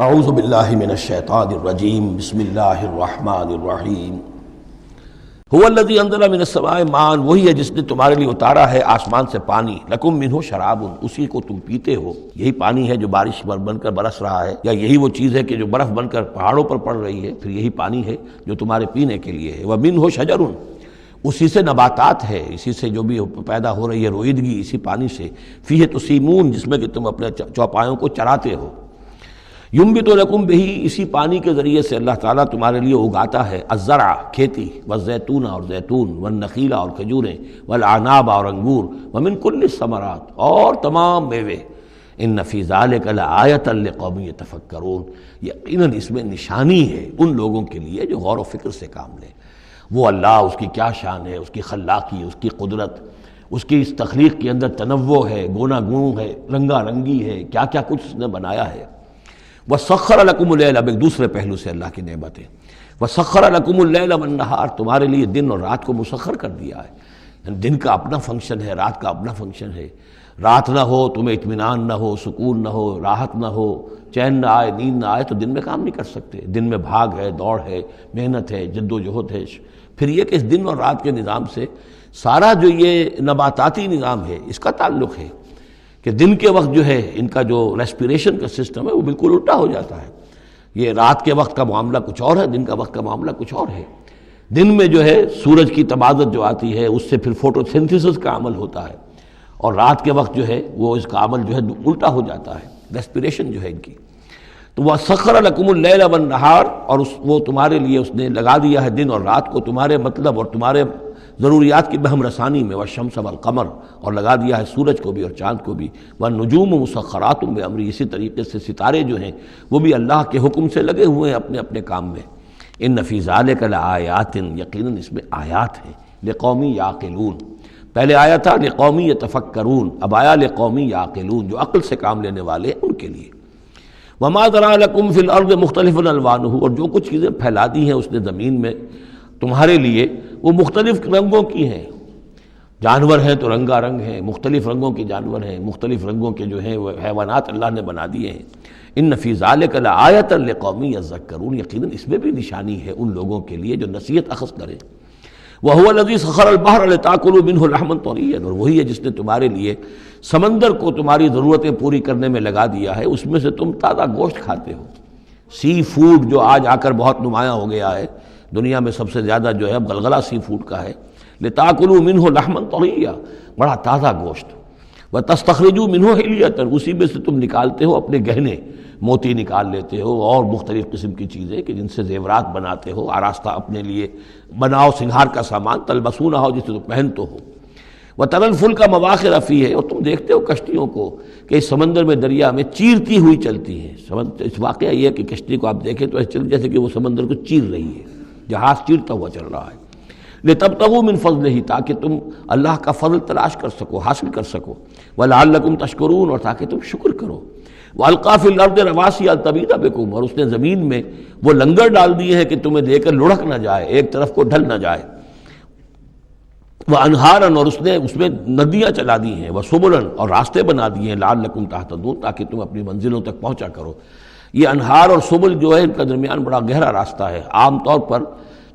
اعوذ باللہ من الشیطان الرجیم بسم اللہ الرحمن الرحیم هو الذی انزل من السماء ماء، وہی ہے جس نے تمہارے لیے اتارا ہے آسمان سے پانی، لکم منہ شراب، اسی کو تم پیتے ہو۔ یہی پانی ہے جو بارش بن کر برس رہا ہے، یا یہی وہ چیز ہے کہ جو برف بن کر پہاڑوں پر پڑ رہی ہے، پھر یہی پانی ہے جو تمہارے پینے کے لیے ہے۔ ومنہ شجر، اسی سے نباتات ہے، اسی سے جو بھی پیدا ہو رہی ہے روئیدگی اسی پانی سے۔ فیہ تسیمون، جس میں کہ تم اپنے چوپایوں کو چراتے ہو۔ ینبت لکم بہ، اسی پانی کے ذریعے سے اللہ تعالیٰ تمہارے لیے اگاتا ہے الزرع، کھیتی، والزیتون، اور زیتون، والنخیل، اور کھجوریں، والاعناب، اور انگور، ومن کل الثمرات، اور تمام میوے۔ ان فی ذلک لآیۃ لقوم یتفکرون، یقیناً اس میں نشانی ہے ان لوگوں کے لیے جو غور و فکر سے کام لیں۔ وہ اللہ، اس کی کیا شان ہے، اس کی خلاقی، اس کی قدرت، اس کی اس تخلیق کے اندر تنوع ہے، گونا گون ہے، رنگا رنگی ہے، کیا کیا کچھ اس نے بنایا ہے۔ وَسَخَّرَ لَكُمُ اللَّيْلَ، اب ایک دوسرے پہلو سے اللہ کی نعمتیں۔ وَسَخَّرَ لَكُمُ اللَّيْلَ وَالنَّهَارَ، تمہارے لیے دن اور رات کو مسخر کر دیا ہے۔ یعنی دن کا اپنا فنکشن ہے، رات کا اپنا فنکشن ہے۔ رات نہ ہو تمہیں اطمینان نہ ہو، سکون نہ ہو، راحت نہ ہو، چین نہ آئے، نیند نہ آئے، تو دن میں کام نہیں کر سکتے۔ دن میں بھاگ ہے، دوڑ ہے، محنت ہے، جد و جہد ہے۔ پھر یہ کہ اس دن اور رات کے نظام سے سارا جو یہ نباتاتی نظام ہے اس کا تعلق ہے کہ دن کے وقت جو ہے ان کا جو ریسپیریشن کا سسٹم ہے وہ بالکل الٹا ہو جاتا ہے۔ یہ رات کے وقت کا معاملہ کچھ اور ہے، دن کا وقت کا معاملہ کچھ اور ہے۔ دن میں جو ہے سورج کی تبادت جو آتی ہے اس سے پھر فوٹو سنتھسس کا عمل ہوتا ہے، اور رات کے وقت جو ہے وہ اس کا عمل جو ہے الٹا ہو جاتا ہے، ریسپیریشن جو ہے ان کی۔ تو وَسَخَّرَ لَكُمُ اللَّيْلَ وَالنَّهَارَ، اور وہ تمہارے لیے اس نے لگا دیا ہے دن اور رات کو تمہارے مطلب اور تمہارے ضروریات کی بہم رسانی میں۔ وَالشَّمْسَ وَالْقَمَرَ، اور لگا دیا ہے سورج کو بھی اور چاند کو بھی۔ وَالنُّجُومُ مُسَخَّرَاتٌ بِأَمْرِهِ، اسی طریقے سے ستارے جو ہیں وہ بھی اللہ کے حکم سے لگے ہوئے ہیں اپنے اپنے کام میں۔ إِنَّ فِي ذَلِكَ لَآيَاتٍ، یقیناً اس میں آیات ہیں، لِقَوْمٍ يَعْقِلُونَ۔ پہلے آیا تھا لِقَوْمٍ يَتَفَكَّرُونَ، اب آیا لِقَوْمٍ يَعْقِلُونَ، جو عقل سے کام لینے والے ہیں ان کے لیے۔ وَمَا ذَرَأَ لَكُمْ فِي الْأَرْضِ مُخْتَلِفٌ أَلْوَانُهُ، اور جو کچھ چیزیں پھیلا دی ہیں اس نے زمین میں تمہارے لیے وہ مختلف رنگوں کی ہیں۔ جانور ہیں تو رنگا رنگ ہیں، مختلف رنگوں کے جانور ہیں، مختلف رنگوں کے جو ہیں وہ حیوانات اللہ نے بنا دیے ہیں۔ ان فی ذلک لآیۃ لقوم یذکرون، یقیناً اس میں بھی نشانی ہے ان لوگوں کے لیے جو نصیحت اخذ کریں۔ وَهُوَ الَّذِي سَخَّرَ الْبَحْرَ لِتَأْكُلُوا مِنْهُ لَحْمًا طَرِيًّا، اور وہی ہے جس نے تمہارے لیے سمندر کو تمہاری ضرورتیں پوری کرنے میں لگا دیا ہے، اس میں سے تم تازہ گوشت کھاتے ہو۔ سی فوڈ جو آج آ کر بہت نمایاں ہو گیا ہے دنیا میں، سب سے زیادہ جو ہے اب غلغلہ سی فوڈ کا ہے۔ لِتَأْكُلُوا مِنْهُ لَحْمًا طَرِيًّا، بڑا تازہ گوشت۔ وَتَسْتَخْرِجُوا مِنْهُ حِلْيَةً، اسی میں سے تم نکالتے ہو اپنے گہنے، موتی نکال لیتے ہو اور مختلف قسم کی چیزیں کہ جن سے زیورات بناتے ہو، آراستہ اپنے لیے بناؤ، سنگھار کا سامان، تلبسونہ ہو، جسے تم پہنتے ہو۔ وَتَرَى الْفُلْكَ مَوَاخِرَ فِيهِ، اور تم دیکھتے ہو کشتیوں کو کہ اس سمندر میں، دریا میں چیرتی ہوئی چلتی ہیں۔ اس واقعہ یہ ہے کہ کشتی کو آپ دیکھیں تو ایسے چل جیسے کہ وہ سمندر کو چیر رہی ہے، جہاز چیرتا ہوا چل رہا ہے۔ لِتَبْتَغُوا مِنْ فَضْلِهِ، تاکہ تم اللہ کا فضل تلاش کر سکو، حاصل کر سکو۔ وَلَعَلَّكُمْ تَشْكُرُونَ، اور تاکہ تم شکر کرو۔ وَأَلْقَىٰ فِي الْأَرْضِ رَوَاسِيَ أَن تَمِيدَ بِكُمْ، اور اس نے زمین میں وہ لنگر ڈال دیے ہیں کہ تمہیں دے کر لڑھک نہ جائے، ایک طرف کو ڈھل نہ جائے۔ وَأَنْهَارًا، اور اس میں ندیاں چلا دی ہیں۔ وَسُبُلًا، اور راستے بنا دیے ہیں۔ لَعَلَّكُمْ تَهْتَدُونَ، تاکہ تم اپنی منزلوں تک پہنچا کرو۔ یہ انہار اور سبل جو ہے ان کا درمیان بڑا گہرا راستہ ہے۔ عام طور پر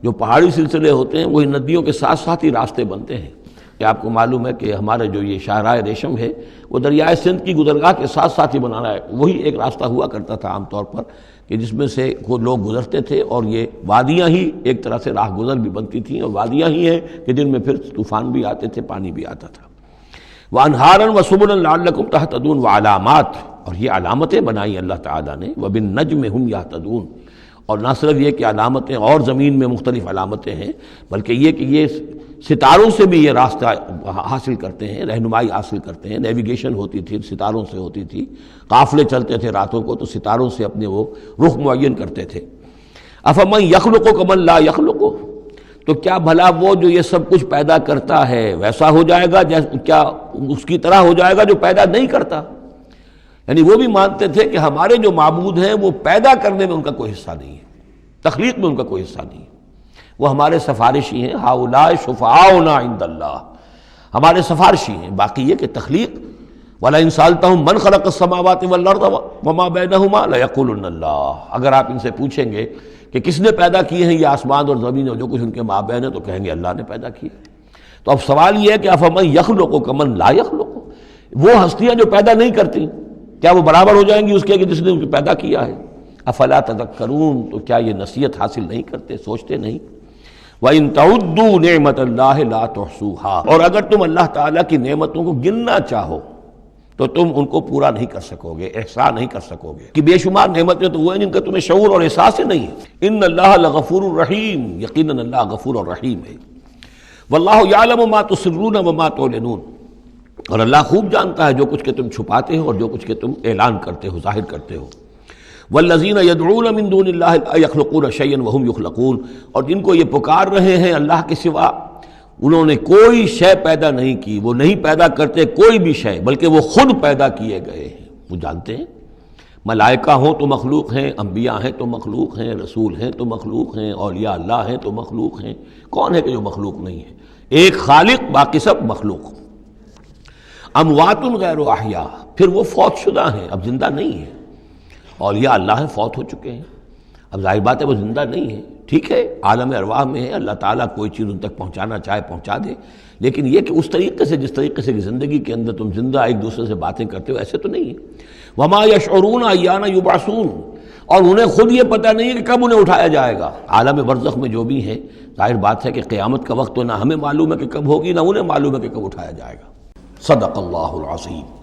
جو پہاڑی سلسلے ہوتے ہیں وہی ندیوں کے ساتھ ساتھ ہی راستے بنتے ہیں۔ کہ آپ کو معلوم ہے کہ ہمارے جو یہ شاہراہ ریشم ہے وہ دریائے سندھ کی گزرگاہ کے ساتھ ساتھ ہی بنانا ہے، وہی ایک راستہ ہوا کرتا تھا عام طور پر کہ جس میں سے لوگ گزرتے تھے، اور یہ وادیاں ہی ایک طرح سے راہ گزر بھی بنتی تھیں، اور وادیاں ہی ہیں کہ جن میں پھر طوفان بھی آتے تھے، پانی بھی آتا تھا۔ وَأَنْهَارًا وَسُبُلًا لَعَلَّكُمْ تَهْتَدُونَ، وَعَلَامَاتٍ، اور یہ علامتیں بنائی اللہ تعالیٰ نے۔ وَبِالنَّجْمِ هُمْ يَهْتَدُونَ، اور نہ صرف یہ کہ علامتیں اور زمین میں مختلف علامتیں ہیں، بلکہ یہ کہ یہ ستاروں سے بھی یہ راستہ حاصل کرتے ہیں، رہنمائی حاصل کرتے ہیں۔ نیویگیشن ہوتی تھی، ستاروں سے ہوتی تھی، قافلے چلتے تھے راتوں کو تو ستاروں سے اپنے وہ رخ معین کرتے تھے۔ أَفَمَن يَخْلُقُ كَمَن لَّا يَخْلُقُ، تو کیا بھلا وہ جو یہ سب کچھ پیدا کرتا ہے ویسا ہو جائے گا، کیا اس کی طرح ہو جائے گا جو پیدا نہیں کرتا؟ یعنی وہ بھی مانتے تھے کہ ہمارے جو معبود ہیں وہ پیدا کرنے میں ان کا کوئی حصہ نہیں ہے، تخلیق میں ان کا کوئی حصہ نہیں ہے، وہ ہمارے سفارشی ہیں۔ هؤلاء شفعاؤنا عند اللہ، ہمارے سفارشی ہیں۔ باقی یہ کہ تخلیق وَلَئِن سَأَلْتَهُم مَّنْ خَلَقَ السَّمَاوَاتِ وَالْأَرْضَ وَمَا بَيْنَهُمَا لَيَقُولُنَّ اللَّهُ، اگر آپ ان سے پوچھیں گے کہ کس نے پیدا کیے ہیں یہ آسمان اور زمین اور جو کچھ ان کے مابین ہے، تو کہیں گے اللہ نے پیدا کیے۔ تو اب سوال یہ ہے کہ افمن یخلق کمن لا یخلق، وہ ہستیاں جو پیدا نہیں کرتی کیا وہ برابر ہو جائیں گی اس کے کہ جس نے ان کو پیدا کیا ہے؟ افلا تذکرون، تو کیا یہ نصیحت حاصل نہیں کرتے، سوچتے نہیں؟ وَإِن تَعُدُّوا نِعْمَةَ اللَّهِ لَا تُحْصُوهَا، اور اگر تم اللہ تعالیٰ کی نعمتوں کو گننا چاہو تو تم ان کو پورا نہیں کر سکو گے، احصاء نہیں کر سکو گے کہ بے شمار نعمتیں تو وہ ہیں جن کا تمہیں شعور اور احساس ہی نہیں ہے۔ ان اللہ لغفور الرحیم، یقیناً اللہ غفور اور رحیم ہے۔ واللہ یعلم ما تسرون وما تعلنون، اور اللہ خوب جانتا ہے جو کچھ کہ تم چھپاتے ہو اور جو کچھ کہ تم اعلان کرتے ہو، ظاہر کرتے ہو۔ والذین یدعون من دون اللہ لا یخلقون شیئا وهم یخلقون، اور جن کو یہ پکار رہے ہیں اللہ کے سوا، انہوں نے کوئی شے پیدا نہیں کی، وہ نہیں پیدا کرتے کوئی بھی شے، بلکہ وہ خود پیدا کیے گئے ہیں۔ وہ جانتے ہیں ملائکہ ہوں تو مخلوق ہیں، انبیاء ہیں تو مخلوق ہیں، رسول ہیں تو مخلوق ہیں، اولیاء اللہ ہیں تو مخلوق ہیں۔ کون ہے کہ جو مخلوق نہیں ہے؟ ایک خالق، باقی سب مخلوق۔ اموات غیر احیاء، پھر وہ فوت شدہ ہیں، اب زندہ نہیں ہیں۔ اولیاء اللہ ہیں، فوت ہو چکے ہیں، اب ظاہر بات ہے وہ زندہ نہیں ہے۔ ٹھیک ہے عالم ارواح میں ہے، اللہ تعالیٰ کوئی چیز ان تک پہنچانا چاہے پہنچا دے، لیکن یہ کہ اس طریقے سے جس طریقے سے زندگی کے اندر تم زندہ ایک دوسرے سے باتیں کرتے ہو، ایسے تو نہیں ہے۔ وما یشعرون ایان یبعثون، اور انہیں خود یہ پتہ نہیں ہے کہ کب انہیں اٹھایا جائے گا۔ عالم برزخ میں جو بھی ہیں، ظاہر بات ہے کہ قیامت کا وقت تو نہ ہمیں معلوم ہے کہ کب ہوگی، نہ انہیں معلوم ہے کہ کب اٹھایا جائے گا۔ صدق اللہ العظیم۔